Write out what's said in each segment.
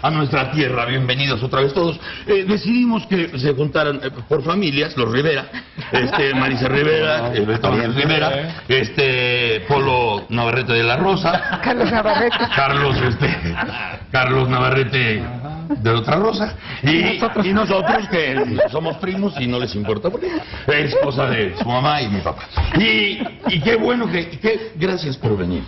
a nuestra tierra. Bienvenidos otra vez todos. Decidimos que se juntaran por familias, los Rivera, Marisa Rivera, Beto Rivera, Polo Navarrete de la Rosa, Carlos Navarrete. Carlos Navarrete de otra Rosa, y nosotros que somos primos y no les importa porque es cosa de su mamá y mi papá. Y qué bueno gracias por venir.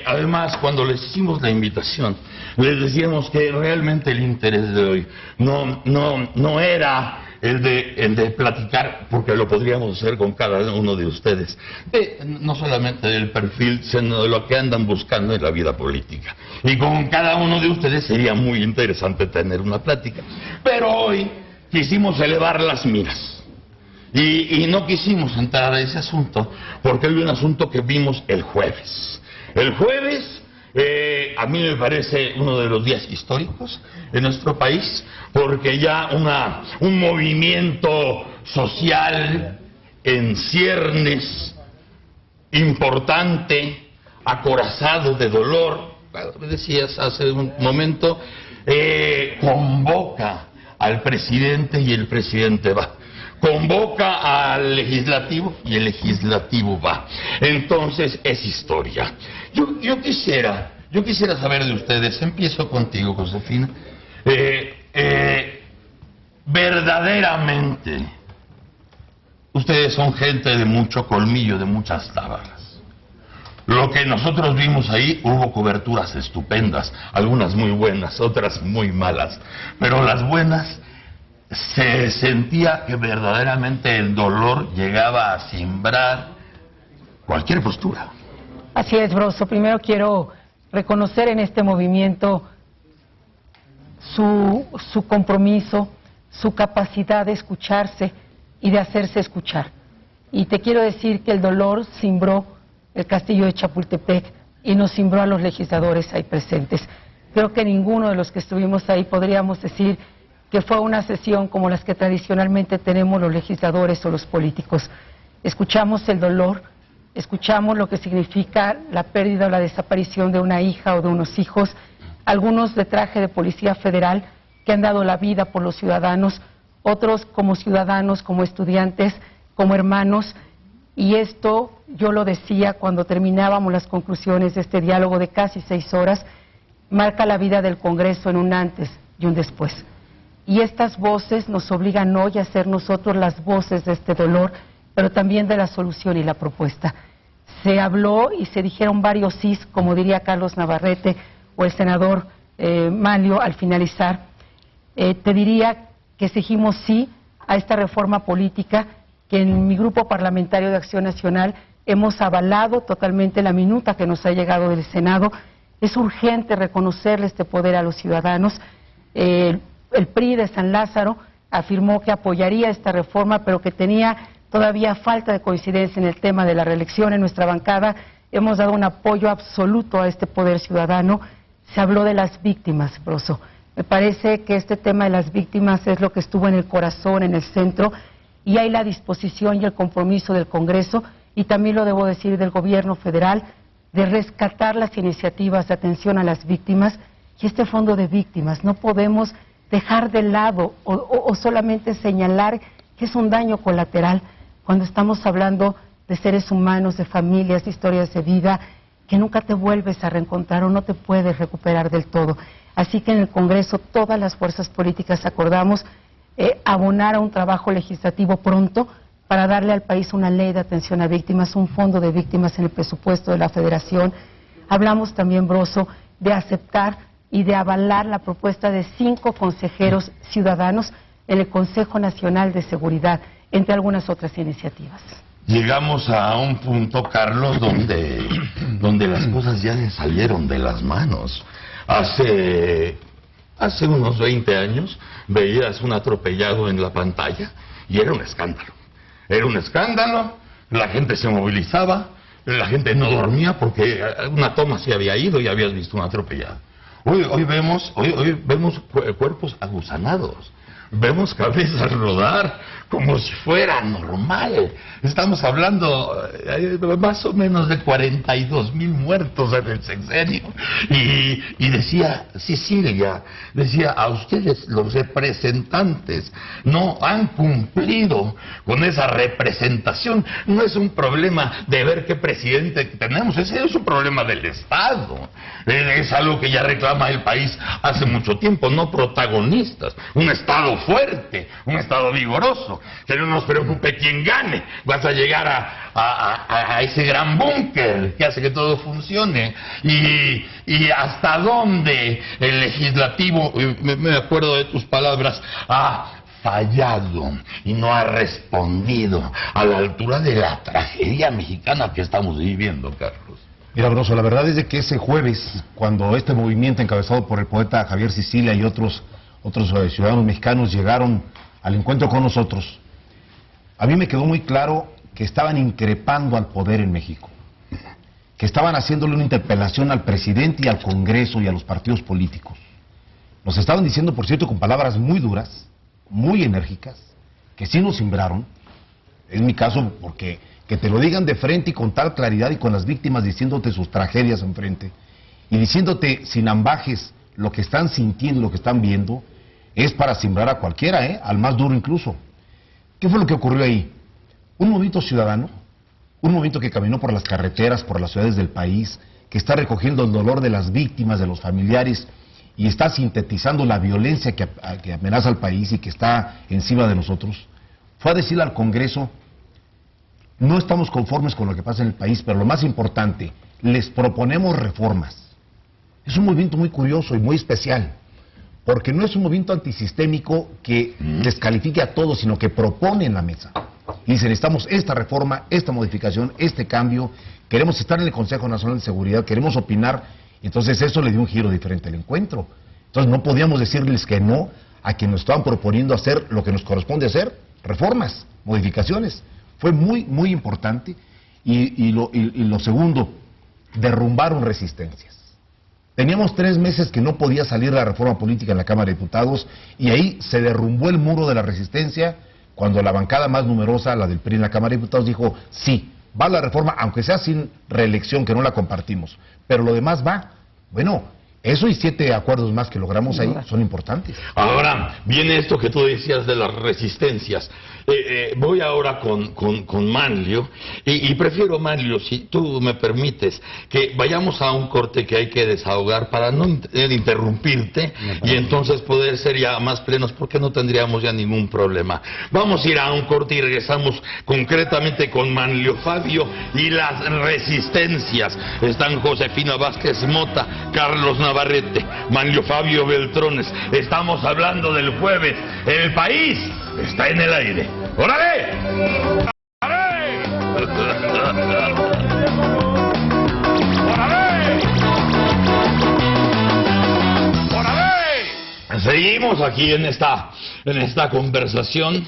Además, cuando les hicimos la invitación, les decíamos que realmente el interés de hoy no era el de platicar, porque lo podríamos hacer con cada uno de ustedes, no solamente del perfil, sino de lo que andan buscando en la vida política. Y con cada uno de ustedes sería muy interesante tener una plática. Pero hoy quisimos elevar las miras. Y no quisimos entrar a ese asunto, porque hay un asunto que vimos el jueves. El jueves, a mí me parece uno de los días históricos en nuestro país, porque ya un movimiento social en ciernes, importante, acorazado de dolor, me decías hace un momento, convoca al presidente y el presidente va. Convoca al legislativo y el legislativo va. Entonces es historia. Yo quisiera saber de ustedes, empiezo contigo, Josefina, verdaderamente, ustedes son gente de mucho colmillo, de muchas tábaras. Lo que nosotros vimos ahí, hubo coberturas estupendas, algunas muy buenas, otras muy malas, pero las buenas se sentía que verdaderamente el dolor llegaba a simbrar cualquier postura. Así es, Broso. Primero quiero reconocer en este movimiento su compromiso, su capacidad de escucharse y de hacerse escuchar. Y te quiero decir que el dolor cimbró el castillo de Chapultepec y nos cimbró a los legisladores ahí presentes. Creo que ninguno de los que estuvimos ahí podríamos decir que fue una sesión como las que tradicionalmente tenemos los legisladores o los políticos. Escuchamos el dolor, escuchamos lo que significa la pérdida o la desaparición de una hija o de unos hijos, algunos de traje de policía federal que han dado la vida por los ciudadanos, otros como ciudadanos, como estudiantes, como hermanos, y esto yo lo decía cuando terminábamos las conclusiones de este diálogo de casi 6 horas, marca la vida del Congreso en un antes y un después. Y estas voces nos obligan hoy a ser nosotros las voces de este dolor, pero también de la solución y la propuesta. Se habló y se dijeron varios sís, como diría Carlos Navarrete o el senador Manlio al finalizar. Te diría que exigimos sí a esta reforma política que en mi grupo parlamentario de Acción Nacional hemos avalado totalmente la minuta que nos ha llegado del Senado. Es urgente reconocerle este poder a los ciudadanos. El PRI de San Lázaro afirmó que apoyaría esta reforma, pero que tenía todavía falta de coincidencia en el tema de la reelección. En nuestra bancada hemos dado un apoyo absoluto a este poder ciudadano. Se habló de las víctimas, Broso. Me parece que este tema de las víctimas es lo que estuvo en el corazón, en el centro, y hay la disposición y el compromiso del Congreso, y también lo debo decir del Gobierno federal, de rescatar las iniciativas de atención a las víctimas y este fondo de víctimas. No podemos dejar de lado o solamente señalar que es un daño colateral cuando estamos hablando de seres humanos, de familias, de historias de vida que nunca te vuelves a reencontrar o no te puedes recuperar del todo. Así que en el Congreso todas las fuerzas políticas acordamos abonar a un trabajo legislativo pronto para darle al país una ley de atención a víctimas, un fondo de víctimas en el presupuesto de la Federación. Hablamos también, Broso, de aceptar y de avalar la propuesta de 5 consejeros ciudadanos en el Consejo Nacional de Seguridad, entre algunas otras iniciativas. Llegamos a un punto, Carlos, donde las cosas ya se salieron de las manos. Hace unos 20 años veías un atropellado en la pantalla y era un escándalo. Era un escándalo, la gente se movilizaba, la gente no dormía porque una toma se había ido y habías visto un atropellado. Hoy vemos cuerpos aguzanados, vemos cabezas rodar como si fuera normal. Estamos hablando más o menos de 42,000 muertos en el sexenio. Y decía Cecilia, decía, a ustedes los representantes no han cumplido con esa representación. No es un problema de ver qué presidente tenemos, ese es un problema del Estado. Es algo que ya reclama el país hace mucho tiempo, no protagonistas. Un Estado fuerte, un Estado vigoroso, que no nos preocupe quién gane. Vas a llegar a ese gran búnker que hace que todo funcione. Y hasta dónde el legislativo, me acuerdo de tus palabras, ha fallado y no ha respondido a la altura de la tragedia mexicana que estamos viviendo, Carlos. Mira, Broso, la verdad es de que ese jueves, cuando este movimiento encabezado por el poeta Javier Sicilia y otros ciudadanos mexicanos llegaron al encuentro con nosotros, a mí me quedó muy claro que estaban increpando al poder en México, que estaban haciéndole una interpelación al presidente y al Congreso y a los partidos políticos. Nos estaban diciendo, por cierto, con palabras muy duras, muy enérgicas, que sí nos simbraron. Es mi caso, porque que te lo digan de frente y con tal claridad y con las víctimas diciéndote sus tragedias enfrente y diciéndote sin ambajes lo que están sintiendo, lo que están viendo, es para simbrar a cualquiera, al más duro incluso. ¿Qué fue lo que ocurrió ahí? Un movimiento ciudadano, un movimiento que caminó por las carreteras, por las ciudades del país, que está recogiendo el dolor de las víctimas, de los familiares, y está sintetizando la violencia que amenaza al país y que está encima de nosotros. Fue a decirle al Congreso: no estamos conformes con lo que pasa en el país, pero lo más importante, les proponemos reformas. Es un movimiento muy curioso y muy especial, porque no es un movimiento antisistémico que descalifique a todos, sino que propone en la mesa. Y dice, necesitamos esta reforma, esta modificación, este cambio, queremos estar en el Consejo Nacional de Seguridad, queremos opinar. Entonces eso le dio un giro diferente al encuentro. Entonces no podíamos decirles que no a quienes nos estaban proponiendo hacer lo que nos corresponde hacer, reformas, modificaciones. Fue muy, muy importante. Y lo segundo, derrumbaron resistencias. Teníamos 3 meses que no podía salir la reforma política en la Cámara de Diputados, y ahí se derrumbó el muro de la resistencia cuando la bancada más numerosa, la del PRI en la Cámara de Diputados, dijo, sí, va la reforma, aunque sea sin reelección, que no la compartimos, pero lo demás va. Bueno, eso y 7 acuerdos más que logramos ahí son importantes. Ahora, viene esto que tú decías de las resistencias. Voy ahora con Manlio, y prefiero, Manlio, si tú me permites, que vayamos a un corte que hay que desahogar para no interrumpirte y entonces poder ser ya más plenos, porque no tendríamos ya ningún problema. Vamos a ir a un corte y regresamos concretamente con Manlio Fabio y las resistencias. Están Josefina Vázquez Mota, Carlos Navarrete, Manlio Fabio Beltrones. Estamos hablando del jueves. El país está en el aire. ¡Órale! ¡Órale! ¡Órale! ¡Órale! Seguimos aquí en esta conversación.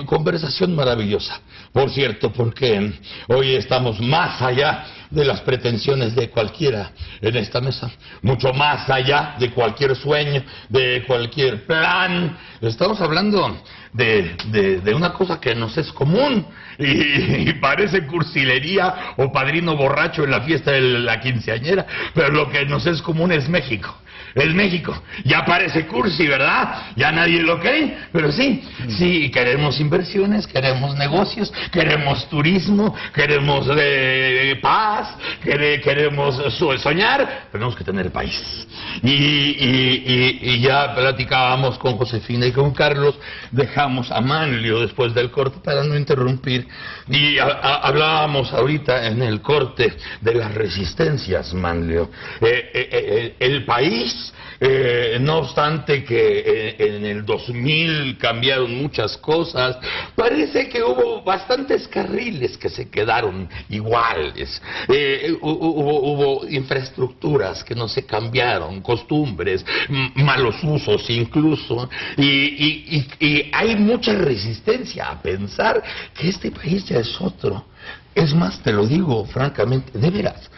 Conversación maravillosa, por cierto, porque hoy estamos más allá de las pretensiones de cualquiera en esta mesa, mucho más allá de cualquier sueño, de cualquier plan. Estamos hablando de una cosa que nos es común y parece cursilería o padrino borracho en la fiesta de la quinceañera, pero lo que nos es común es México. Es México. Ya parece cursi, ¿verdad? Ya nadie lo cree, pero sí, queremos inversiones, queremos negocios, queremos turismo, queremos paz, queremos soñar, tenemos que tener país. Y ya platicábamos con Josefina y con Carlos, dejamos a Manlio después del corte para no interrumpir, y hablábamos ahorita en el corte de las resistencias, Manlio. El país, no obstante que en el 2000 cambiaron muchas cosas, parece que hubo bastantes carriles que se quedaron iguales. Hubo infraestructuras que no se cambiaron, costumbres, malos usos incluso, y hay mucha resistencia a pensar que este país ya es otro. Es más, te lo digo francamente, de veras.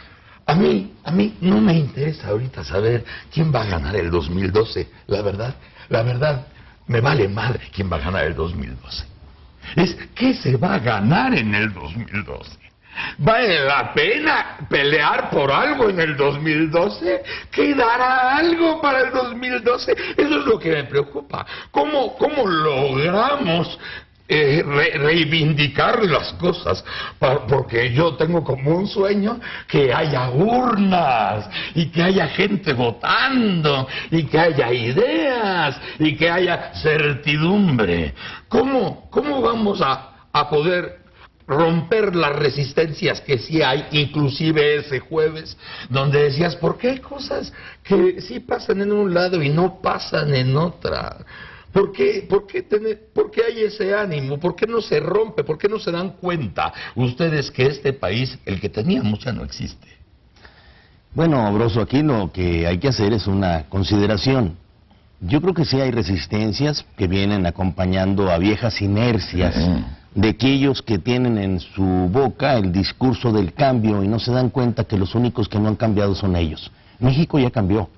A mí no me interesa ahorita saber quién va a ganar el 2012, la verdad. me vale madre quién va a ganar el 2012. Es ¿qué se va a ganar en el 2012? ¿Vale la pena pelear por algo en el 2012? ¿Quedará algo para el 2012? Eso es lo que me preocupa. ¿Cómo logramos reivindicar las cosas? Porque yo tengo como un sueño que haya urnas y que haya gente votando y que haya ideas y que haya certidumbre. ¿Cómo vamos a poder romper las resistencias que sí hay, inclusive ese jueves, donde decías, ¿por qué hay cosas que sí pasan en un lado y no pasan en otra? ¿Por qué hay ese ánimo? ¿Por qué no se rompe? ¿Por qué no se dan cuenta ustedes que este país, el que teníamos, ya no existe? Bueno, Broso, aquí lo que hay que hacer es una consideración. Yo creo que sí hay resistencias que vienen acompañando a viejas inercias de aquellos que tienen en su boca el discurso del cambio y no se dan cuenta que los únicos que no han cambiado son ellos. México ya cambió,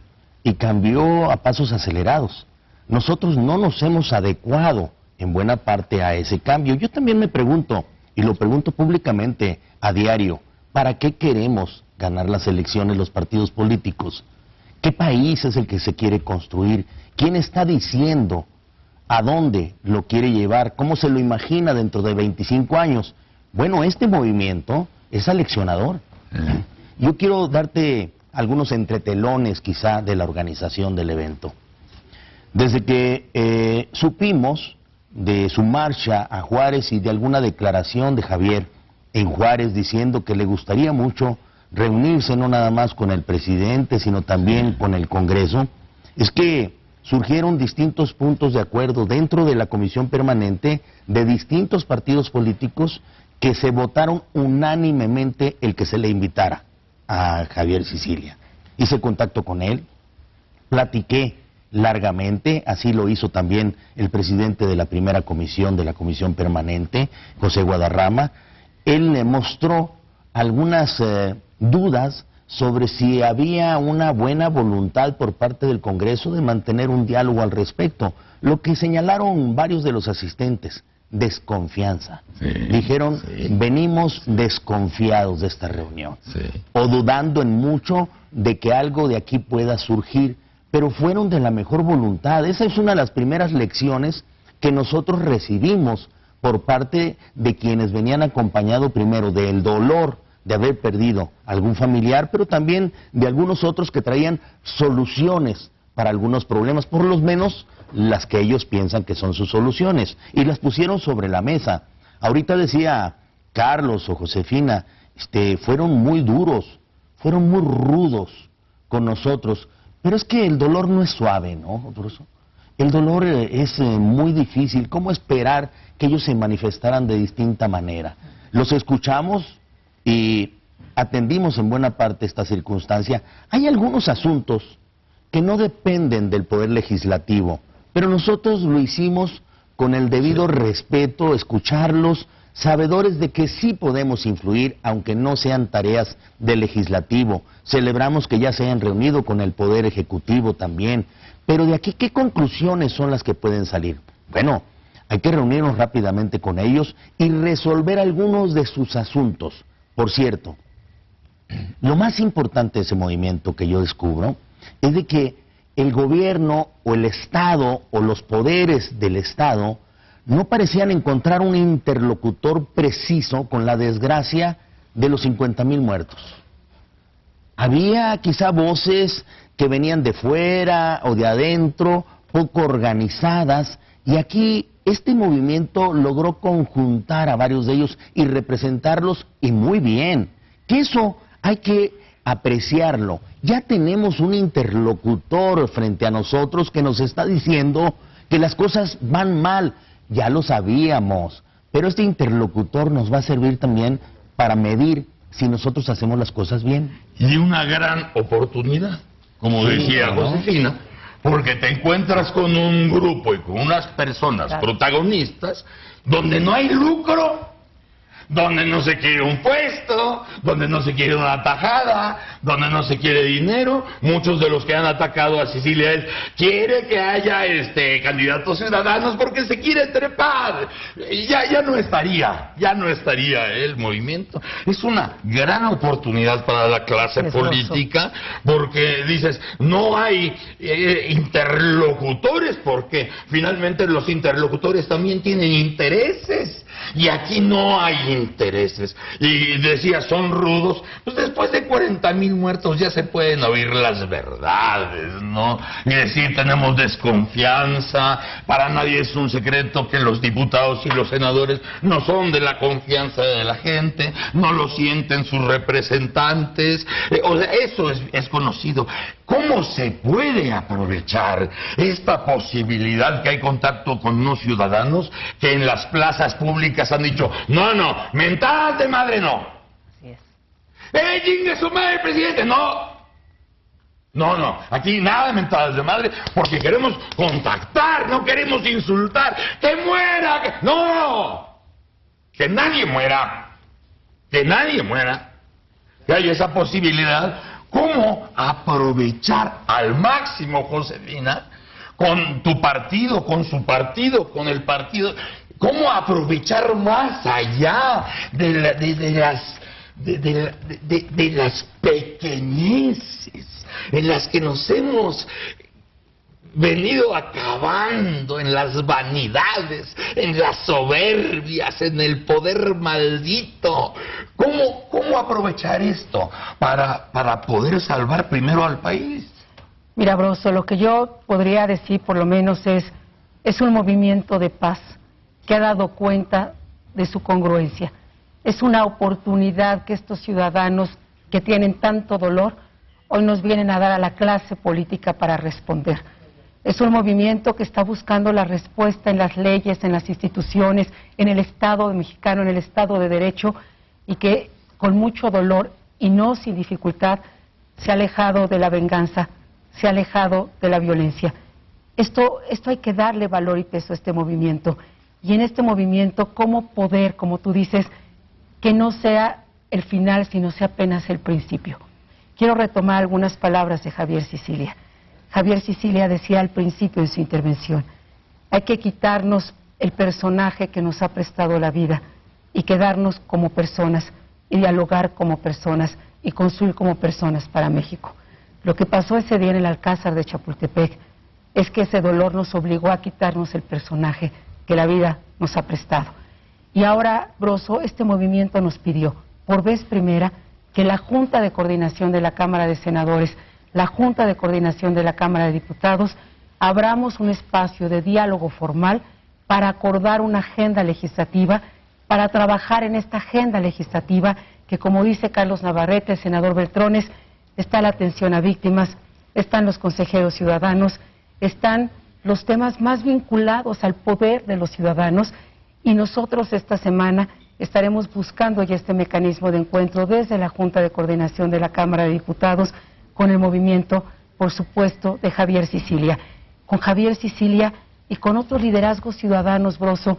y cambió a pasos acelerados. Nosotros no nos hemos adecuado en buena parte a ese cambio. Yo también me pregunto, y lo pregunto públicamente a diario, ¿para qué queremos ganar las elecciones los partidos políticos? ¿Qué país es el que se quiere construir? ¿Quién está diciendo a dónde lo quiere llevar? ¿Cómo se lo imagina dentro de 25 años? Bueno, este movimiento es aleccionador. Yo quiero darte algunos entretelones quizá de la organización del evento. Desde que supimos de su marcha a Juárez y de alguna declaración de Javier en Juárez diciendo que le gustaría mucho reunirse no nada más con el presidente, sino también con el Congreso, es que surgieron distintos puntos de acuerdo dentro de la comisión permanente de distintos partidos políticos que se votaron unánimemente el que se le invitara a Javier Sicilia. Hice contacto con él, platiqué largamente, así lo hizo también el presidente de la primera comisión de la comisión permanente, José Guadarrama. Él le mostró algunas dudas sobre si había una buena voluntad por parte del Congreso de mantener un diálogo al respecto. Lo que señalaron varios de los asistentes, desconfianza. Sí, dijeron, sí, venimos desconfiados de esta reunión, sí, o dudando en mucho de que algo de aquí pueda surgir, pero fueron de la mejor voluntad. Esa es una de las primeras lecciones que nosotros recibimos por parte de quienes venían acompañado primero del dolor de haber perdido algún familiar, pero también de algunos otros que traían soluciones para algunos problemas, por lo menos las que ellos piensan que son sus soluciones, y las pusieron sobre la mesa. Ahorita decía Carlos o Josefina, fueron muy duros, fueron muy rudos con nosotros, pero es que el dolor no es suave, ¿no? El dolor es muy difícil. ¿Cómo esperar que ellos se manifestaran de distinta manera? Los escuchamos y atendimos en buena parte esta circunstancia. Hay algunos asuntos que no dependen del Poder Legislativo, pero nosotros lo hicimos con el debido respeto, escucharlos, sabedores de que sí podemos influir, aunque no sean tareas del Legislativo. Celebramos que ya se hayan reunido con el Poder Ejecutivo también, pero de aquí, ¿qué conclusiones son las que pueden salir? Bueno, hay que reunirnos rápidamente con ellos y resolver algunos de sus asuntos. Por cierto, lo más importante de ese movimiento que yo descubro es de que el gobierno o el Estado o los poderes del Estado no parecían encontrar un interlocutor preciso con la desgracia de los 50,000 muertos. Había quizá voces que venían de fuera o de adentro, poco organizadas, y aquí este movimiento logró conjuntar a varios de ellos y representarlos, y muy bien, que eso hay que apreciarlo. Ya tenemos un interlocutor frente a nosotros que nos está diciendo que las cosas van mal. Ya lo sabíamos, pero este interlocutor nos va a servir también para medir si nosotros hacemos las cosas bien. Y una gran oportunidad, como decía Josefina, porque te encuentras con un grupo y con unas personas protagonistas donde no hay lucro, donde no se quiere un puesto, donde no se quiere una tajada, donde no se quiere dinero. Muchos de los que han atacado a Sicilia quiere que haya candidatos ciudadanos porque se quiere trepar. Ya no estaría el movimiento. Es una gran oportunidad para la clase política, porque dices, no hay interlocutores, porque finalmente los interlocutores también tienen intereses, y aquí no hay intereses. Y decía, son rudos. Pues después de 40,000 muertos ya se pueden oír las verdades, ¿no? Y decir, tenemos desconfianza. Para nadie es un secreto que los diputados y los senadores no son de la confianza de la gente, no lo sienten sus representantes. O sea, eso es conocido. ¿Cómo se puede aprovechar esta posibilidad que hay contacto con unos ciudadanos que en las plazas públicas han dicho, no, mentadas de madre no? Así es. ¡Chingue su madre, presidente! No, aquí nada de mentadas de madre, porque queremos contactar, no queremos insultar. ¡Que muera! ¡No! Que nadie muera. Que haya esa posibilidad. ¿Cómo aprovechar al máximo, Josefina, con tu partido, con su partido, con el partido? ¿Cómo aprovechar más allá de las pequeñeces en las que nos hemos venido acabando, en las vanidades, en las soberbias, en el poder maldito? ¿Cómo aprovechar esto para poder salvar primero al país? Mira, Broso, lo que yo podría decir por lo menos es un movimiento de paz que ha dado cuenta de su congruencia. Es una oportunidad que estos ciudadanos que tienen tanto dolor hoy nos vienen a dar a la clase política para responder. Es un movimiento que está buscando la respuesta en las leyes, en las instituciones, en el Estado mexicano, en el Estado de Derecho, y que con mucho dolor y no sin dificultad se ha alejado de la venganza, se ha alejado de la violencia. Esto hay que darle valor y peso a este movimiento. Y en este movimiento, ¿cómo poder, como tú dices, que no sea el final, sino sea apenas el principio? Quiero retomar algunas palabras de Javier Sicilia. Javier Sicilia decía al principio de su intervención, hay que quitarnos el personaje que nos ha prestado la vida y quedarnos como personas y dialogar como personas y construir como personas para México. Lo que pasó ese día en el Alcázar de Chapultepec es que ese dolor nos obligó a quitarnos el personaje que la vida nos ha prestado. Y ahora, Broso, este movimiento nos pidió, por vez primera, que la Junta de Coordinación de la Cámara de Senadores, la Junta de Coordinación de la Cámara de Diputados, abramos un espacio de diálogo formal para acordar una agenda legislativa, para trabajar en esta agenda legislativa que, como dice Carlos Navarrete, el senador Beltrones, está la atención a víctimas, están los consejeros ciudadanos, están los temas más vinculados al poder de los ciudadanos, y nosotros esta semana estaremos buscando ya este mecanismo de encuentro desde la Junta de Coordinación de la Cámara de Diputados con el movimiento, por supuesto, de Javier Sicilia. Con Javier Sicilia y con otros liderazgos ciudadanos, Broso,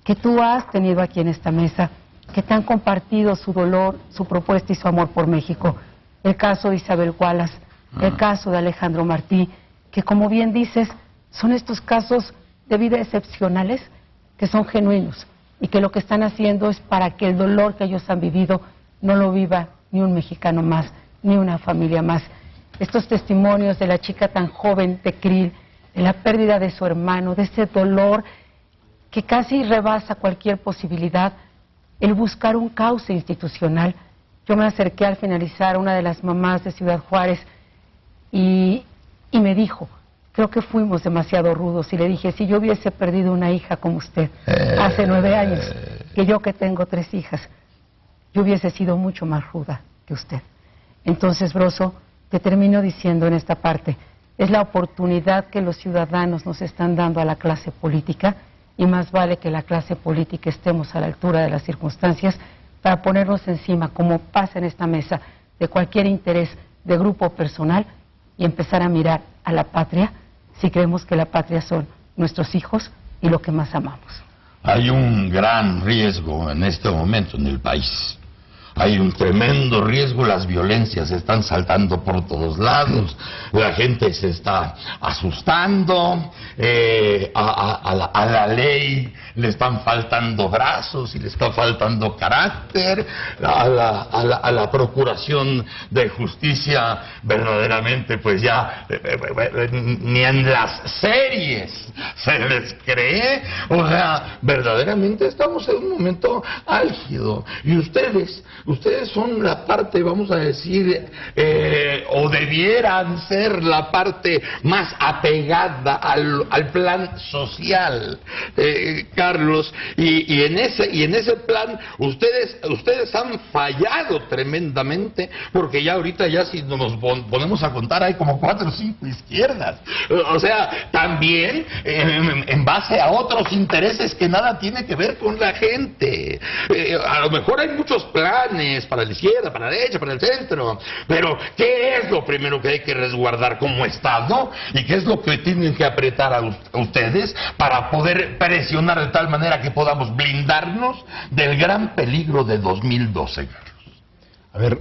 que tú has tenido aquí en esta mesa, que te han compartido su dolor, su propuesta y su amor por México. El caso de Isabel Wallace, el caso de Alejandro Martí, que, como bien dices, son estos casos de vida excepcionales que son genuinos y que lo que están haciendo es para que el dolor que ellos han vivido no lo viva ni un mexicano más, ni una familia más. Estos testimonios de la chica tan joven de Krill, de la pérdida de su hermano, de ese dolor que casi rebasa cualquier posibilidad, el buscar un cauce institucional. Yo me acerqué al finalizar a una de las mamás de Ciudad Juárez y me dijo, creo que fuimos demasiado rudos, y le dije, si yo hubiese perdido una hija como usted hace 9 años, que yo que tengo 3 hijas, yo hubiese sido mucho más ruda que usted. Entonces, Broso, te termino diciendo en esta parte, es la oportunidad que los ciudadanos nos están dando a la clase política, y más vale que la clase política estemos a la altura de las circunstancias para ponernos encima, como pasa en esta mesa, de cualquier interés de grupo personal, y empezar a mirar a la patria, si creemos que la patria son nuestros hijos y lo que más amamos. Hay un gran riesgo en este momento en el país. Hay un tremendo riesgo, las violencias están saltando por todos lados, la gente se está asustando, a la ley le están faltando brazos y le está faltando carácter, a la procuración de justicia verdaderamente pues ya ni en las series se les cree, o sea, verdaderamente estamos en un momento álgido y ustedes son la parte, vamos a decir, o debieran ser la parte más apegada al plan social, Carlos, y en ese plan ustedes han fallado tremendamente, porque ya ahorita ya si nos ponemos a contar hay como 4 o 5 izquierdas, o sea, también en base a otros intereses que nada tiene que ver con la gente. A lo mejor hay muchos planes para la izquierda, para la derecha, para el centro, pero ¿qué es lo primero que hay que resguardar como Estado? ¿Y qué es lo que tienen que apretar a ustedes para poder presionar de tal manera que podamos blindarnos del gran peligro de 2012, Carlos? A ver,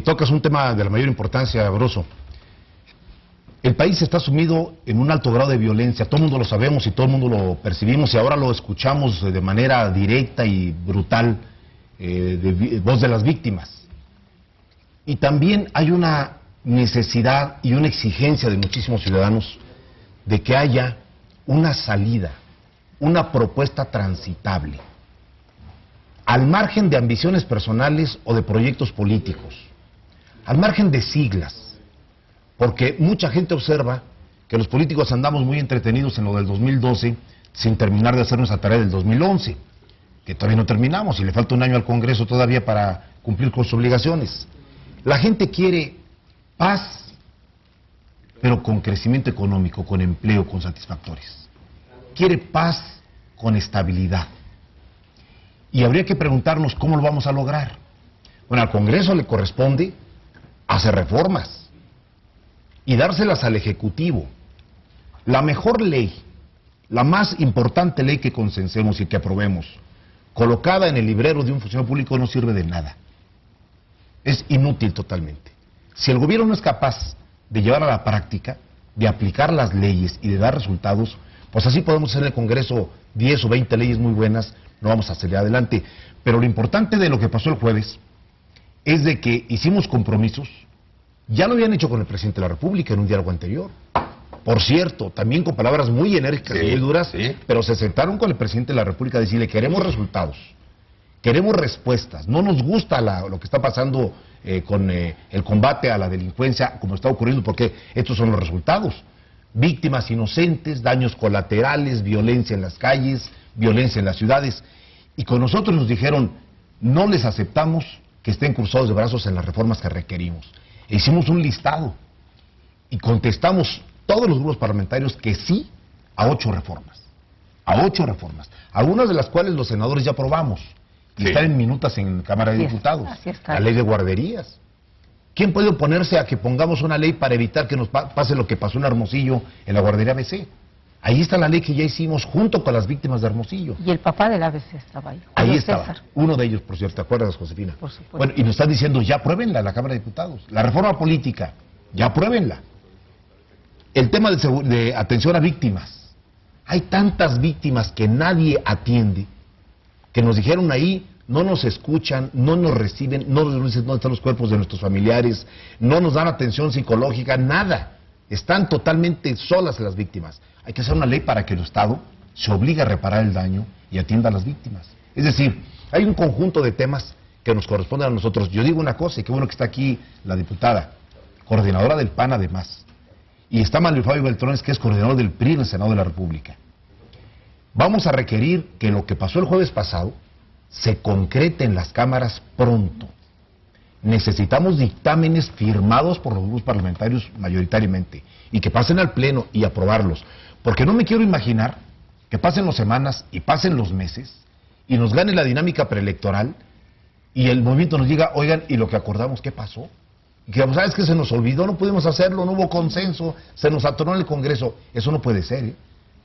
tocas un tema de la mayor importancia, Broso. El país está sumido en un alto grado de violencia, todo el mundo lo sabemos y todo el mundo lo percibimos y ahora lo escuchamos de manera directa y brutal, de voz de las víctimas. Y también hay una necesidad y una exigencia de muchísimos ciudadanos de que haya una salida, una propuesta transitable, al margen de ambiciones personales o de proyectos políticos, al margen de siglas, porque mucha gente observa que los políticos andamos muy entretenidos en lo del 2012 sin terminar de hacer nuestra tarea del 2011. Que todavía no terminamos y le falta un año al Congreso todavía para cumplir con sus obligaciones. La gente quiere paz, pero con crecimiento económico, con empleo, con satisfactores. Quiere paz con estabilidad. Y habría que preguntarnos cómo lo vamos a lograr. Bueno, al Congreso le corresponde hacer reformas y dárselas al Ejecutivo. La mejor ley, la más importante ley que consensemos y que aprobemos, colocada en el librero de un funcionario público no sirve de nada. Es inútil totalmente. Si el gobierno no es capaz de llevar a la práctica, de aplicar las leyes y de dar resultados, pues así podemos hacer en el Congreso 10 o 20 leyes muy buenas, no vamos a salir adelante. Pero lo importante de lo que pasó el jueves es de que hicimos compromisos, ya lo habían hecho con el presidente de la República en un diálogo anterior. Por cierto, también con palabras muy enérgicas y muy duras, pero se sentaron con el presidente de la República a decirle, queremos resultados, queremos respuestas, no nos gusta lo que está pasando con el combate a la delincuencia, como está ocurriendo, porque estos son los resultados. Víctimas inocentes, daños colaterales, violencia en las calles, violencia en las ciudades. Y con nosotros nos dijeron, no les aceptamos que estén cruzados de brazos en las reformas que requerimos. E hicimos un listado y contestamos todos los grupos parlamentarios que sí a 8 reformas. A 8 reformas. Algunas de las cuales los senadores ya aprobamos. Y están en minutas en Cámara de Diputados. La ley de guarderías. ¿Quién puede oponerse a que pongamos una ley para evitar que nos pase lo que pasó en Hermosillo en la guardería ABC? Ahí está la ley que ya hicimos junto con las víctimas de Hermosillo. Y el papá del ABC estaba ahí. Ahí estaba. César. Uno de ellos, por cierto, ¿te acuerdas, Josefina? Por supuesto. Bueno, y nos están diciendo, ya apruébenla en la Cámara de Diputados. La reforma política, ya apruébenla. El tema de atención a víctimas. Hay tantas víctimas que nadie atiende, que nos dijeron ahí, no nos escuchan, no nos reciben, no nos dicen dónde están los cuerpos de nuestros familiares, no nos dan atención psicológica, nada. Están totalmente solas las víctimas. Hay que hacer una ley para que el Estado se obligue a reparar el daño y atienda a las víctimas. Es decir, hay un conjunto de temas que nos corresponden a nosotros. Yo digo una cosa, y qué bueno que está aquí la diputada, coordinadora del PAN además. Y está Manuel Fabio Beltrones, que es coordinador del PRI en el Senado de la República. Vamos a requerir que lo que pasó el jueves pasado se concrete en las cámaras pronto. Necesitamos dictámenes firmados por los grupos parlamentarios mayoritariamente y que pasen al Pleno y aprobarlos. Porque no me quiero imaginar que pasen las semanas y pasen los meses y nos gane la dinámica preelectoral y el movimiento nos diga, oigan, ¿y lo que acordamos qué pasó? Y que ¿sabes qué? Se nos olvidó, no pudimos hacerlo, no hubo consenso, se nos atoró en el Congreso. Eso no puede ser, ¿eh?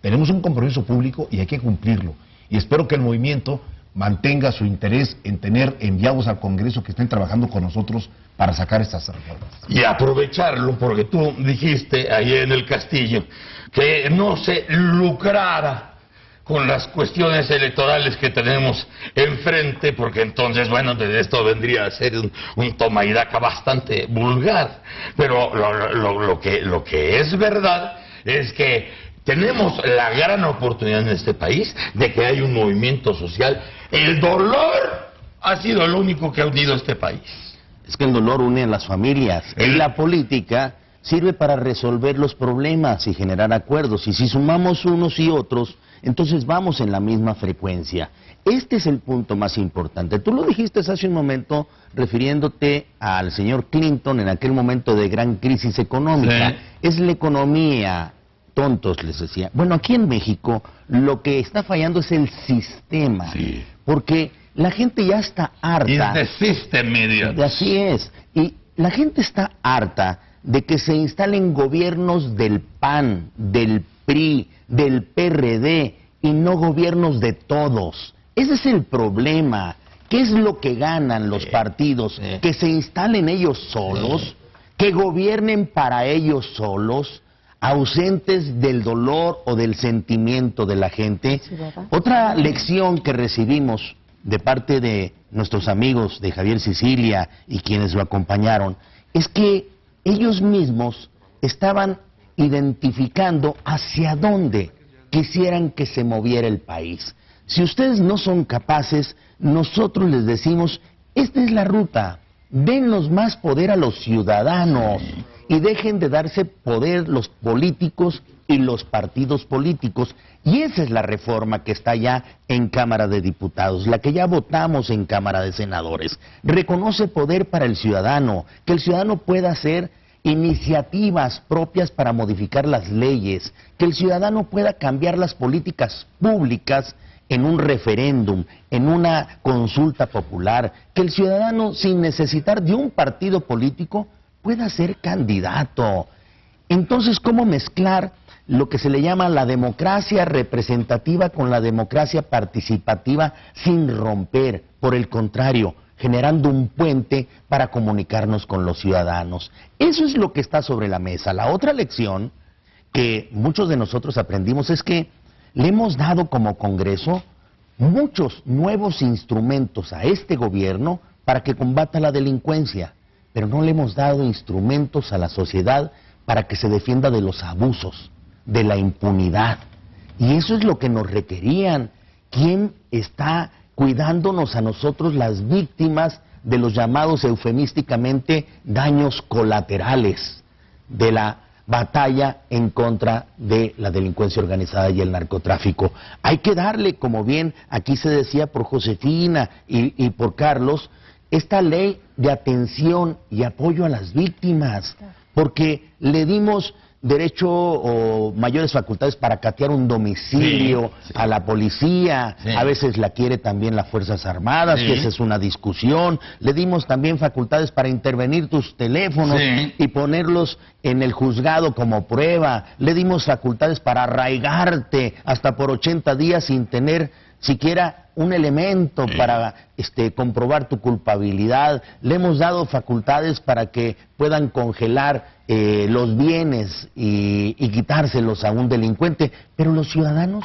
Tenemos un compromiso público y hay que cumplirlo. y espero que el movimiento mantenga su interés en tener enviados al Congreso que estén trabajando con nosotros para sacar estas reformas. Y aprovecharlo, porque tú dijiste ahí en el Castillo que no se lucrara con las cuestiones electorales que tenemos enfrente, porque entonces, bueno, de esto vendría a ser un toma y daca bastante vulgar. Pero lo que es verdad es que tenemos la gran oportunidad en este país de que hay un movimiento social. El dolor ha sido el único que ha unido a este país. Es que el dolor une a las familias. Y la política sirve para resolver los problemas y generar acuerdos. Y si sumamos unos y otros, entonces vamos en la misma frecuencia. Este es el punto más importante. Tú lo dijiste hace un momento refiriéndote al señor Clinton en aquel momento de gran crisis económica. Sí. Es la economía, tontos les decía. Bueno, aquí en México lo que está fallando es el sistema. Sí. Porque la gente ya está harta. It's the system, idiot. Así es. Y la gente está harta de que se instalen gobiernos del PAN, del PRI, del PRD y no gobiernos de todos. Ese es el problema. ¿Qué es lo que ganan los partidos? Que se instalen ellos solos, que gobiernen para ellos solos, ausentes del dolor o del sentimiento de la gente. Otra lección que recibimos de parte de nuestros amigos de Javier Sicilia y quienes lo acompañaron es que ellos mismos estaban identificando hacia dónde quisieran que se moviera el país. Si ustedes no son capaces, nosotros les decimos, esta es la ruta, denos más poder a los ciudadanos y dejen de darse poder los políticos y los partidos políticos. Y esa es la reforma que está ya en Cámara de Diputados, la que ya votamos en Cámara de Senadores. Reconoce poder para el ciudadano, que el ciudadano pueda hacer iniciativas propias para modificar las leyes, que el ciudadano pueda cambiar las políticas públicas en un referéndum, en una consulta popular, que el ciudadano sin necesitar de un partido político pueda ser candidato. Entonces, ¿cómo mezclar lo que se le llama la democracia representativa con la democracia participativa sin romper? Por el contrario, generando un puente para comunicarnos con los ciudadanos. Eso es lo que está sobre la mesa. La otra lección que muchos de nosotros aprendimos es que le hemos dado como Congreso muchos nuevos instrumentos a este gobierno para que combata la delincuencia, pero no le hemos dado instrumentos a la sociedad para que se defienda de los abusos, de la impunidad. Y eso es lo que nos requerían. ¿Quién está cuidándonos a nosotros, las víctimas de los llamados eufemísticamente daños colaterales de la batalla en contra de la delincuencia organizada y el narcotráfico? Hay que darle, como bien aquí se decía por Josefina y por Carlos, esta ley de atención y apoyo a las víctimas, porque le dimos derecho o mayores facultades para catear un domicilio a la policía, a veces la quiere también las Fuerzas Armadas, que esa es una discusión. Le dimos también facultades para intervenir tus teléfonos y ponerlos en el juzgado como prueba. Le dimos facultades para arraigarte hasta por 80 días sin tener siquiera un elemento para comprobar tu culpabilidad. Le hemos dado facultades para que puedan congelar los bienes y quitárselos a un delincuente, pero los ciudadanos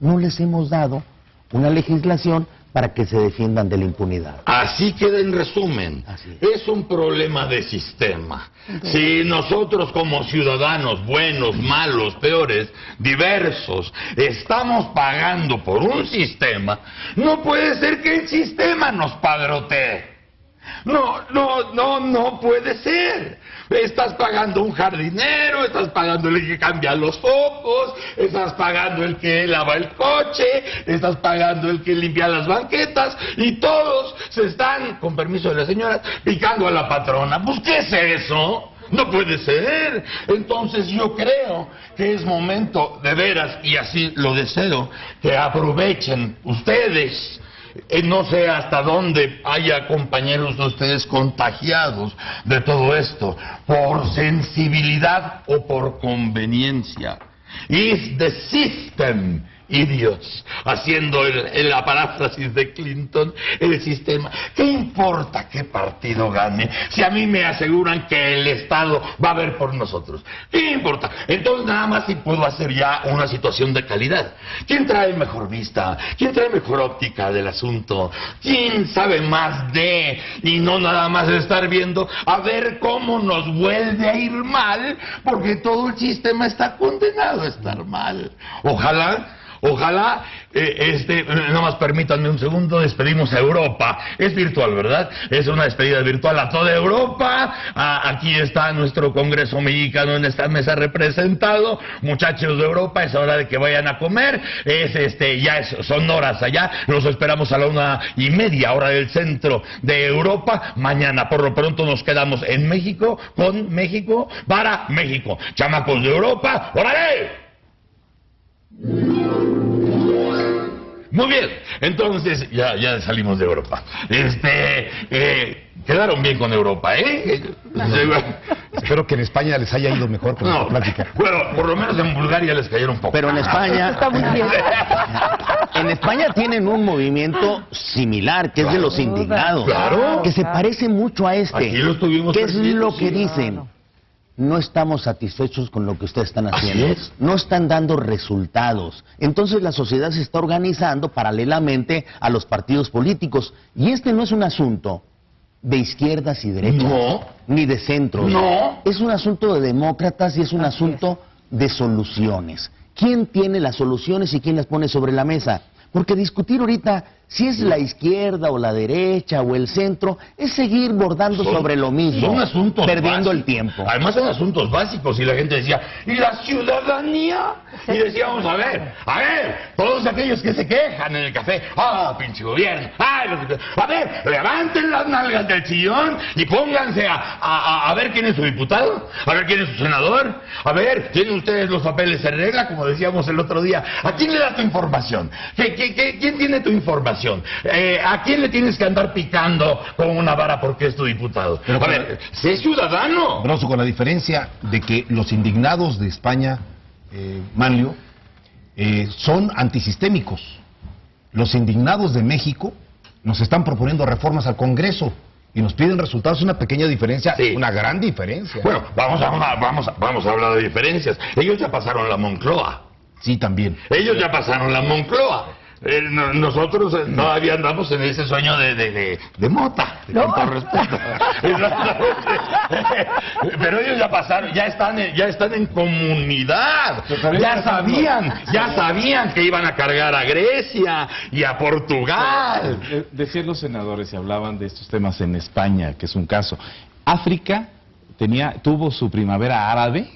no les hemos dado una legislación para que se defiendan de la impunidad. Así queda en resumen. Es un problema de sistema. Si nosotros como ciudadanos, buenos, malos, peores, diversos, estamos pagando por un sistema, no puede ser que el sistema nos padrotee. No puede ser. Estás pagando un jardinero, estás pagando el que cambia los focos, estás pagando el que lava el coche, estás pagando el que limpia las banquetas y todos se están, con permiso de la señora, picando a la patrona. Pues, ¿qué es eso? No puede ser. Entonces yo creo que es momento de veras, y así lo deseo, que aprovechen ustedes. No sé hasta dónde haya compañeros de ustedes contagiados de todo esto, por sensibilidad o por conveniencia. It's the system, idiots, haciendo la paráfrasis de Clinton, el sistema. ¿Qué importa qué partido gane si a mí me aseguran que el Estado va a ver por nosotros? ¿Qué importa? Entonces nada más si puedo hacer ya una situación de calidad. ¿Quién trae mejor vista? ¿Quién trae mejor óptica del asunto? ¿Quién sabe más de? Y no nada más estar viendo a ver cómo nos vuelve a ir mal, porque todo el sistema está condenado a estar mal. Ojalá, nada más permítanme un segundo, despedimos a Europa. Es virtual, ¿verdad? Es una despedida virtual a toda Europa. Aquí está nuestro Congreso mexicano en esta mesa representado. Muchachos de Europa, es hora de que vayan a comer. Son horas allá. Los esperamos a la 1:30, hora del centro de Europa. Mañana, por lo pronto, nos quedamos en México, con México, para México. Chamacos de Europa, ¡órale! Muy bien, entonces ya salimos de Europa. Quedaron bien con Europa, ¿eh? Espero que en España les haya ido mejor con esta plática. Bueno, por lo menos en Bulgaria les cayeron poco. Pero en España... Está muy bien. En España tienen un movimiento similar, que es de los indignados. Claro. Que se parece mucho a este. Aquí lo estuvimos ¿Qué es persiguiendo, lo que sí. dicen? No estamos satisfechos con lo que ustedes están haciendo. Así es. No están dando resultados. Entonces la sociedad se está organizando paralelamente a los partidos políticos. Y este no es un asunto de izquierdas y derechas. No. Ni de centros. No. Es un asunto de demócratas y es un asunto de soluciones. ¿Quién tiene las soluciones y quién las pone sobre la mesa? Porque discutir ahorita si es la izquierda o la derecha o el centro es seguir bordando sobre lo mismo, son asuntos perdiendo básicos. el tiempo. Además son asuntos básicos y la gente decía, ¿y la ciudadanía? Y decíamos, a ver, todos aquellos que se quejan en el café, pinche gobierno, a ver, levanten las nalgas del sillón y pónganse a ver quién es su diputado, a ver quién es su senador, a ver, ¿tienen ustedes los papeles en regla? Como decíamos el otro día, ¿a quién le das tu información? ¿Quién tiene tu información? ¿A quién le tienes que andar picando con una vara porque es tu diputado? Pero a ver, sé ciudadano. Broso, con la diferencia de que los indignados de España, Manlio, son antisistémicos. Los indignados de México nos están proponiendo reformas al Congreso y nos piden resultados. Una pequeña diferencia, Sí. una gran diferencia. Bueno, vamos a hablar de diferencias. Ellos ya pasaron la Moncloa. Sí, también. Ellos ya pasaron la Moncloa. Nosotros todavía andamos en ese sueño de mota, con todo respeto. Pero ellos ya pasaron, ya están en comunidad. Ya sabían que iban a cargar a Grecia y a Portugal. Decían los senadores y hablaban de estos temas en España, que es un caso. África tuvo su primavera árabe.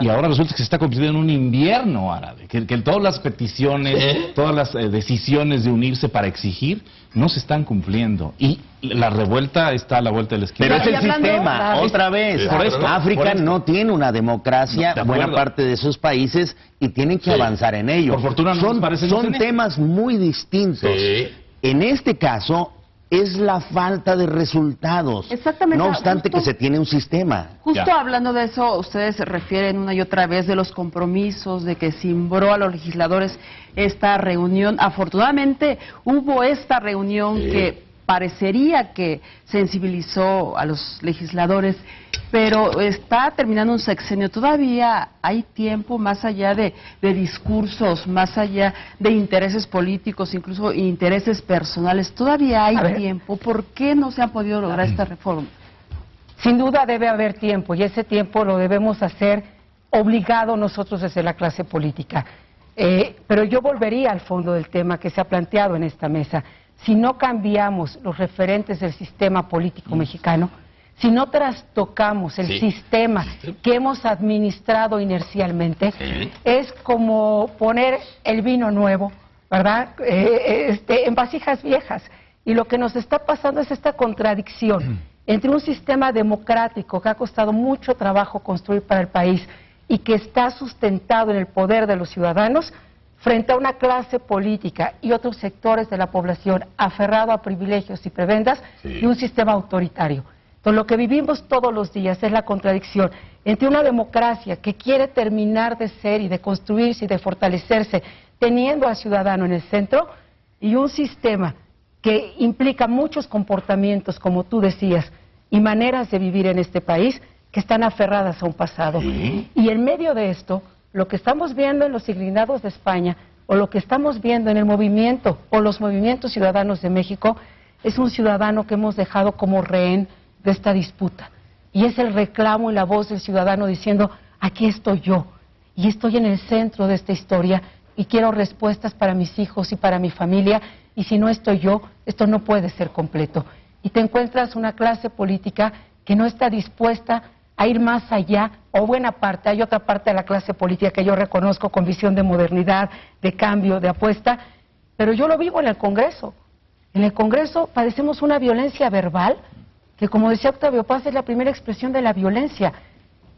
Y ahora resulta que se está convirtiendo en un invierno árabe, que todas las peticiones, todas las decisiones de unirse para exigir, no se están cumpliendo. Y la revuelta está a la vuelta de la esquina. Pero es el hablando- sistema, Claro. otra vez. Por esto, África por esto. no tiene una democracia, De acuerdo. buena parte de esos países, y tienen que Sí. avanzar en ello. Por fortuna no nos parecemos son en esto. temas muy distintos. Sí. En este caso, es la falta de resultados. Exactamente. No obstante Justo- que se tiene un sistema. Justo Ya. hablando de eso, ustedes se refieren una y otra vez de los compromisos, de que cimbró a los legisladores esta reunión. Afortunadamente hubo esta reunión Sí. que parecería que sensibilizó a los legisladores, pero está terminando un sexenio. Todavía hay tiempo más allá de discursos, más allá de intereses políticos, incluso intereses personales. Todavía hay A ver. tiempo. ¿Por qué no se han podido lograr esta reforma? Sin duda debe haber tiempo y ese tiempo lo debemos hacer obligado nosotros desde la clase política. Pero yo volvería al fondo del tema que se ha planteado en esta mesa. Si no cambiamos los referentes del sistema político mexicano, si no trastocamos el Sí. sistema que hemos administrado inercialmente, Sí. es como poner el vino nuevo, ¿verdad? En vasijas viejas. Y lo que nos está pasando es esta contradicción entre un sistema democrático que ha costado mucho trabajo construir para el país y que está sustentado en el poder de los ciudadanos, frente a una clase política y otros sectores de la población aferrado a privilegios y prebendas Sí. y un sistema autoritario. Entonces, lo que vivimos todos los días es la contradicción entre una democracia que quiere terminar de ser y de construirse y de fortalecerse, teniendo al ciudadano en el centro, y un sistema que implica muchos comportamientos, como tú decías, y maneras de vivir en este país que están aferradas a un pasado. Sí. Y en medio de esto, lo que estamos viendo en los indignados de España, o lo que estamos viendo en el movimiento, o los movimientos ciudadanos de México, es un ciudadano que hemos dejado como rehén de esta disputa. Y es el reclamo y la voz del ciudadano diciendo, aquí estoy yo, y estoy en el centro de esta historia, y quiero respuestas para mis hijos y para mi familia, y si no estoy yo, esto no puede ser completo. Y te encuentras una clase política que no está dispuesta a ir más allá, o buena parte, hay otra parte de la clase política que yo reconozco con visión de modernidad, de cambio, de apuesta, pero yo lo vivo en el Congreso. En el Congreso padecemos una violencia verbal, que como decía Octavio Paz, es la primera expresión de la violencia.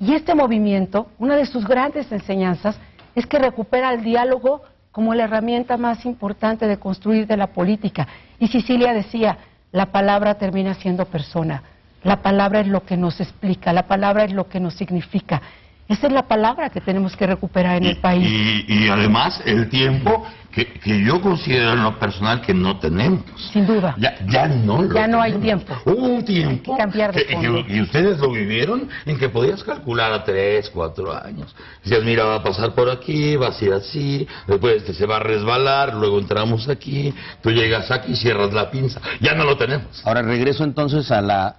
Y este movimiento, una de sus grandes enseñanzas, es que recupera el diálogo como la herramienta más importante de construir de la política. Y Cecilia decía, la palabra termina siendo persona, la palabra es lo que nos explica, la palabra es lo que nos significa. Esa es la palabra que tenemos que recuperar en el país. Y además el tiempo que yo considero en lo personal que no tenemos. Sin duda. Ya no lo Ya no hay tenemos. tiempo. Hubo un tiempo Hay que cambiar de fondo. y ustedes lo vivieron en que podías calcular a 3, 4 años. Decías, mira, va a pasar por aquí, va a ser así, después se va a resbalar, luego entramos aquí, tú llegas aquí, cierras la pinza. Ya no lo tenemos. Ahora regreso entonces a la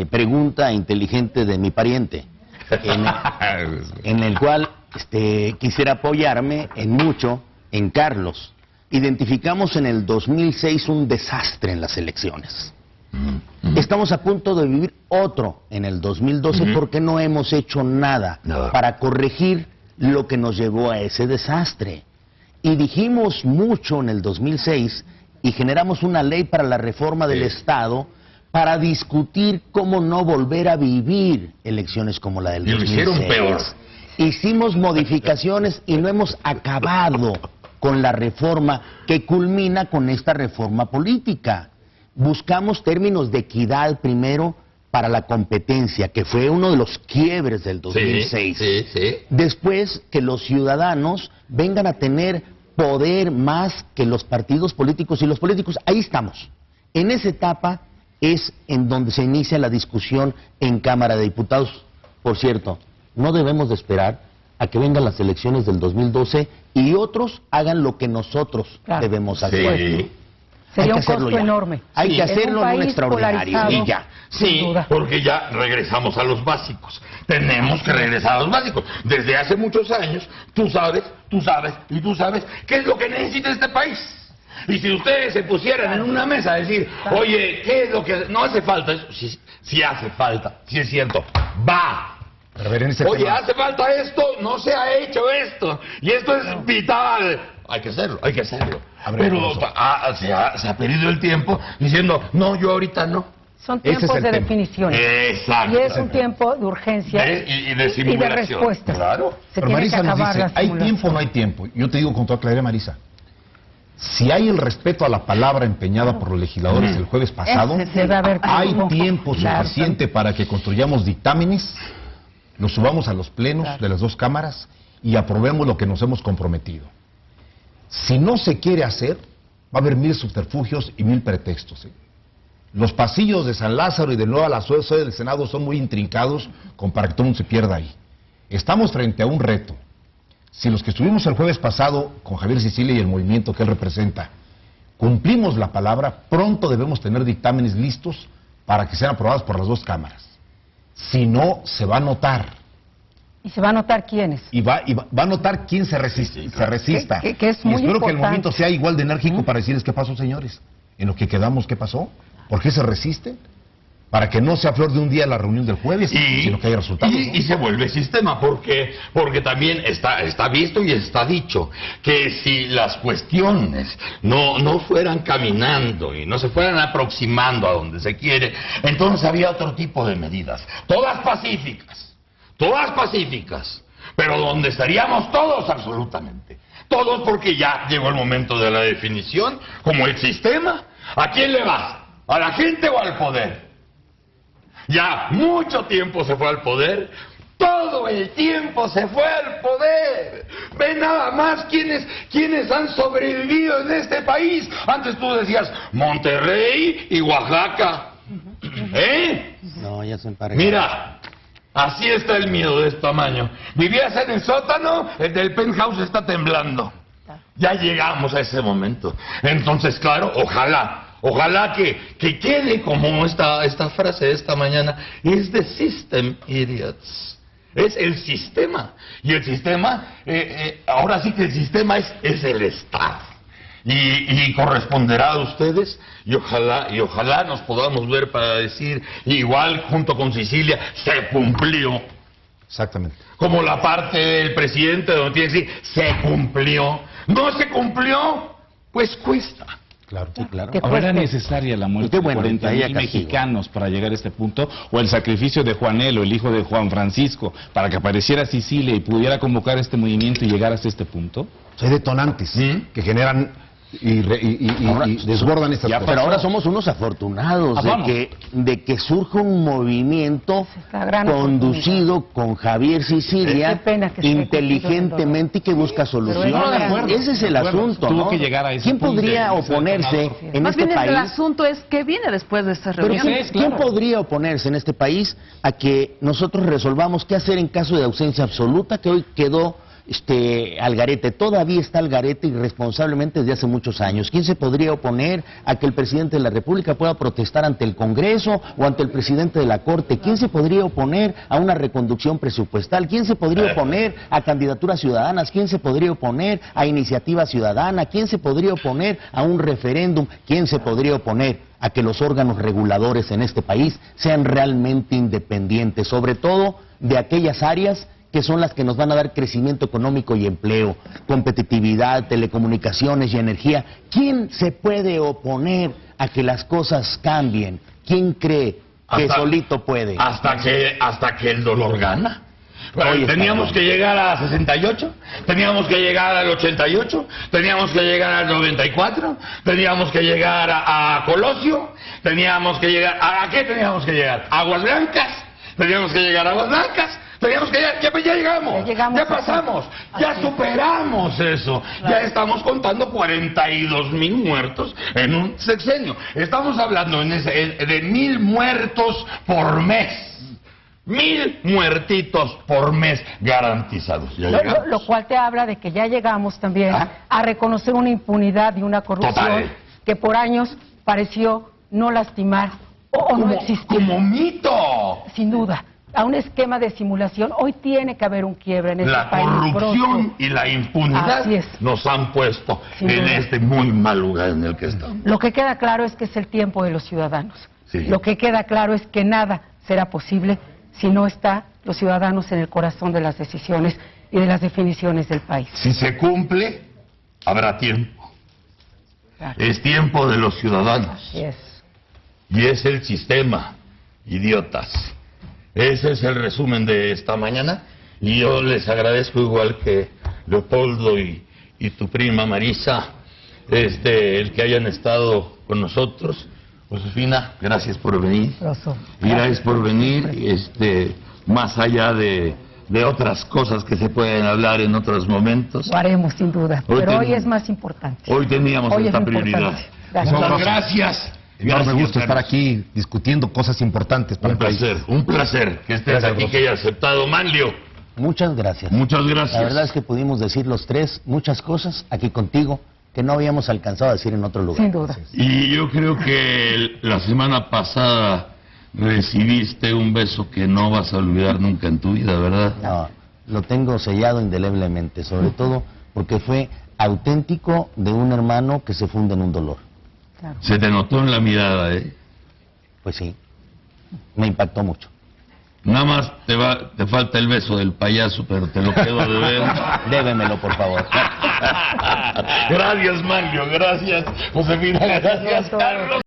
pregunta inteligente de mi pariente, en el cual quisiera apoyarme en mucho en Carlos. Identificamos en el 2006 un desastre en las elecciones. Estamos a punto de vivir otro en el 2012 porque no hemos hecho nada para corregir lo que nos llevó a ese desastre. Y dijimos mucho en el 2006 y generamos una ley para la reforma del Estado para discutir cómo no volver a vivir elecciones como la del 2006. Y lo hicieron peor. Hicimos modificaciones y no hemos acabado con la reforma que culmina con esta reforma política. Buscamos términos de equidad primero para la competencia, que fue uno de los quiebres del 2006. Sí. Después, que los ciudadanos vengan a tener poder más que los partidos políticos y los políticos. Ahí estamos. En esa etapa es en donde se inicia la discusión en Cámara de Diputados. Por cierto, no debemos de esperar a que vengan las elecciones del 2012 y otros hagan lo que nosotros debemos hacer. Sí. Sería un costo enorme. Hay que hacerlo en un país extraordinario. polarizado, Y ya. Sí, sin duda. porque ya regresamos a los básicos. Tenemos que regresar a los básicos. Desde hace muchos años, tú sabes qué es lo que necesita este país. Y si ustedes se pusieran en una mesa a decir, oye, ¿qué es lo que no hace falta? Eso sí hace falta, sí es cierto. Va. Pero a ver, en ese Oye, tema... hace falta esto, no se ha hecho esto. Y esto es vital. Hay que hacerlo. Pero se ha perdido el tiempo diciendo, no, yo ahorita no. Son Ese es tiempos el de tema. definiciones. Exacto. Y es un tiempo de urgencia Y de simulación. respuestas. Claro. Se Pero tiene Marisa que nos acabar dice, la ¿hay simulación. tiempo o no hay tiempo? Yo te digo con toda claridad, Marisa, si hay el respeto a la palabra empeñada por los legisladores el jueves pasado, Debe haber hay tiempo. tiempo Claro. suficiente para que construyamos dictámenes, los subamos a los plenos de las dos cámaras y aprobemos lo que nos hemos comprometido. Si no se quiere hacer, va a haber 1000 subterfugios y 1000 pretextos. Los pasillos de San Lázaro y de nuevo a la sede del Senado son muy intrincados como para que todo el mundo se pierda ahí. Estamos frente a un reto. Si los que estuvimos el jueves pasado con Javier Sicilia y el movimiento que él representa, cumplimos la palabra, pronto debemos tener dictámenes listos para que sean aprobados por las dos cámaras. Si no, se va a notar. Y se va a notar quiénes. Y va a notar quién se resista. Que es y muy espero que el importante. movimiento sea igual de enérgico para decirles qué pasó, señores. En lo que quedamos, ¿qué pasó? ¿Por qué se resisten? Para que no sea flor de un día la reunión del jueves, sino que haya resultados. ¿no? Y se vuelve sistema, porque también está visto y está dicho que si las cuestiones no fueran caminando y no se fueran aproximando a donde se quiere, entonces había otro tipo de medidas, todas pacíficas, pero donde estaríamos todos absolutamente, todos, porque ya llegó el momento de la definición, como el sistema, ¿a quién le vas? ¿A la gente o al poder? Ya mucho tiempo se fue al poder. Todo el tiempo se fue al poder. Ve nada más quiénes han sobrevivido en este país. Antes tú decías Monterrey y Oaxaca. ¿Eh? No, ya se emparejaron. Mira, así está el miedo de este tamaño. Vivías en el sótano, el del penthouse está temblando. Ya llegamos a ese momento. Entonces, claro, ojalá que quede como esta frase de esta mañana. Is the system, idiots. Es el sistema. Y el sistema, ahora sí que el sistema es el Estado. Y corresponderá a ustedes, y ojalá nos podamos ver para decir, igual junto con Sicilia, se cumplió. Exactamente. Como la parte del presidente donde tiene que decir, se cumplió. No se cumplió, pues cuesta. Claro. Sí, claro. Que ¿Ahora era cueste. necesaria la muerte Qué de bueno, 40.000 haya castigo. mexicanos para llegar a este punto? ¿O el sacrificio de Juanelo, el hijo de Juan Francisco, para que apareciera Sicilia y pudiera convocar este movimiento y llegar hasta este punto? Hay detonantes que generan y desbordan estas Ya, cosas. Pero ahora somos unos afortunados Vamos. de que surja un movimiento Esta gran conducido con Javier Sicilia Qué pena que se haya inteligentemente y que busca Pero de soluciones. acuerdo, Ese es el de acuerdo. asunto, Tuvo ¿no? que llegar a ese ¿Quién punto podría de ser oponerse tomado. en Más este bien el país? asunto es qué viene después de estas Pero reuniones. ¿quién podría oponerse en este país a que nosotros resolvamos qué hacer en caso de ausencia absoluta que hoy quedó al garete? Todavía está al garete irresponsablemente desde hace muchos años. ¿Quién se podría oponer a que el presidente de la República pueda protestar ante el Congreso o ante el presidente de la Corte? ¿Quién se podría oponer a una reconducción presupuestal? ¿Quién se podría oponer a candidaturas ciudadanas? ¿Quién se podría oponer a iniciativa ciudadana? ¿Quién se podría oponer a un referéndum? ¿Quién se podría oponer a que los órganos reguladores en este país sean realmente independientes, sobre todo de aquellas áreas que son las que nos van a dar crecimiento económico y empleo, competitividad, telecomunicaciones y energía? ¿Quién se puede oponer a que las cosas cambien? ¿Quién cree que solito puede? Hasta que el dolor gana. Oye, Teníamos que llegar a 68, teníamos que llegar al 88, teníamos que llegar al 94, teníamos que llegar a Colosio, teníamos que llegar... ¿A qué teníamos que llegar? ¿Aguas Blancas? Teníamos que llegar a Aguas Blancas. Teníamos que ya llegamos, ya pasamos, ya superamos eso, ya estamos contando 42,000 muertos en un sexenio. Estamos hablando de 1,000 muertos por mes. 1,000 muertitos por mes garantizados. ¿Ya llegamos? Lo cual te habla de que ya llegamos también a reconocer una impunidad y una corrupción Total. que por años pareció no lastimar o no existir. Como mito. Sin duda, a un esquema de simulación. Hoy tiene que haber un quiebre en este La país. corrupción pronto. y la impunidad Así es. nos han puesto Sin en duda. este muy mal lugar en el que estamos. Lo que queda claro es que es el tiempo de los ciudadanos. Sí. Lo que queda claro es que nada será posible si no están los ciudadanos en el corazón de las decisiones y de las definiciones del país. Si se cumple, habrá tiempo. Claro. Es tiempo de los ciudadanos. Así es. Y es el sistema, idiotas. Ese es el resumen de esta mañana. Y yo les agradezco, igual que Leopoldo y tu prima Marisa, el que hayan estado con nosotros. Josefina, gracias por venir. Rosso. Y gracias por venir, más allá de otras cosas que se pueden hablar en otros momentos. Lo haremos sin duda, Hoy pero hoy ten- es más importante. Hoy teníamos Hoy es esta lo prioridad. importante. Gracias. Muchas gracias. Enorme Gracias, gusto estar Carlos. aquí discutiendo cosas importantes para Un el país. placer que estés Gracias, aquí, Rosa. que hayas aceptado. Manlio, Muchas gracias. muchas gracias. La verdad es que pudimos decir los tres muchas cosas aquí contigo que no habíamos alcanzado a decir en otro lugar. Sin duda. Y yo creo que la semana pasada recibiste un beso que no vas a olvidar nunca en tu vida, ¿verdad? No, lo tengo sellado indeleblemente, sobre todo porque fue auténtico de un hermano que se funde en un dolor. Claro. Se te notó en la mirada, ¿eh? Pues sí, me impactó mucho. Nada más te falta el beso del payaso, pero te lo quedo a deber. Débemelo, por favor. Gracias, Manlio, gracias, Josefina, gracias, Carlos.